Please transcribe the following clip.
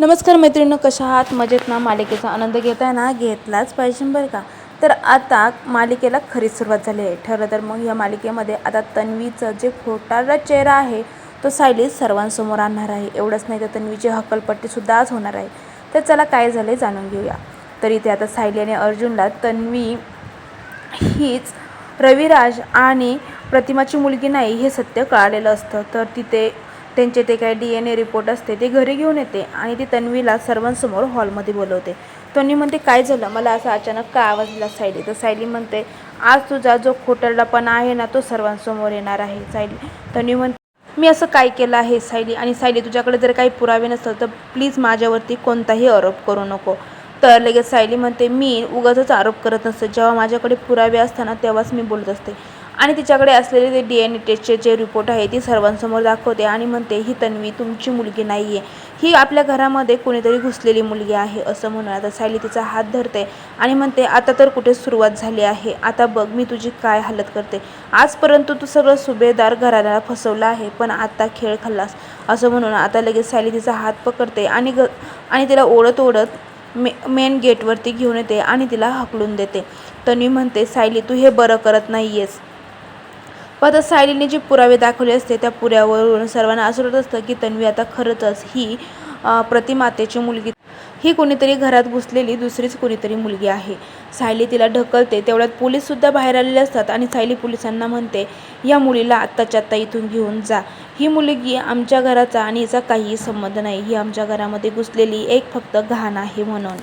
नमस्कार मैत्रिणींनो, कशा आहात? मजेत ना? मालिकेचा आनंद घेताय ना? घेतलाच पाहिजे बरं का. तर आता मालिकेला खरी सुरुवात झाली आहे. ठरलं तर मग या मालिकेमध्ये आता तन्वीचा जे खोटारडा चेहरा आहे तो सायली सर्वांसमोर आणणार आहे. एवढंच नाही तर तन्वीची हक्कलपट्टीसुद्धा आज होणार आहे. तर चला काय झाले जाणून घेऊया. तर इथे आता सायली आणि अर्जुनला तन्वी हीच रविराज आणि प्रतिमाची मुलगी नाही हे सत्य कळालेलं असतं. तर तिथे त्यांचे ते काय DNA रिपोर्ट असते ते घरी घेऊन येते आणि ती तन्वीला सर्वांसमोर हॉलमध्ये बोलवते. तन्वी म्हणते, काय झालं? मला असं अचानक का आवाज दिला सायली? तर सायली म्हणते, आज तुझा जो खोटारडेपणा आहे ना तो सर्वांसमोर येणार आहे. तन्वी म्हणते, मी असं काय केलं आहे सायली? आणि सायली, तुझ्याकडे जर काही पुरावे नसेल तर प्लीज माझ्यावरती कोणताही आरोप करू नको. तर लगेच सायली म्हणते, मी उगाचच आरोप करत नसते. जेव्हा माझ्याकडे पुरावे असताना तेव्हाच मी बोलत असते. आणि तिच्याकडे असलेले ते DNA टेस्टचे जे रिपोर्ट आहे ती सर्वांसमोर दाखवते आणि म्हणते, ही तन्वी तुमची मुलगी नाही आहे, ही आपल्या घरामध्ये कोणीतरी घुसलेली मुलगी आहे असं म्हणून आता सायली तिचा हात धरते आणि म्हणते, आता तर कुठे सुरुवात झाली आहे, आता बघ मी तुझी काय हालत करते. आजपर्यंत तू सगळं सुभेदार घराण्याला फसवलं आहे, पण आता खेळ खाल्लास असं म्हणून आता लगेच सायली तिचा हात पकडते आणि तिला ओढत ओढत मेन गेटवरती घेऊन येते आणि तिला हकलून देते. तन्वी म्हणते, सायली तू हे बरं करत नाही आहेस. पण आता सायलीने जे पुरावे दाखवले असते त्या पुराव्यावरून सर्वांना असं वाटत असतं की तन्वी आता खरंच ही प्रतिमातेची मुलगी, ही कोणीतरी घरात घुसलेली दुसरीच कोणीतरी मुलगी आहे. सायली तिला ढकलते. तेवढ्यात पोलीससुद्धा बाहेर आलेले असतात आणि सायली पोलिसांना म्हणते, या मुलीला आत्ताच्या आत्ता इथून घेऊन जा. ही मुलगी आमच्या घराचा आणि हिचा काहीही संबंध नाही. ही आमच्या घरामध्ये घुसलेली एक फक्त घाण आहे म्हणून.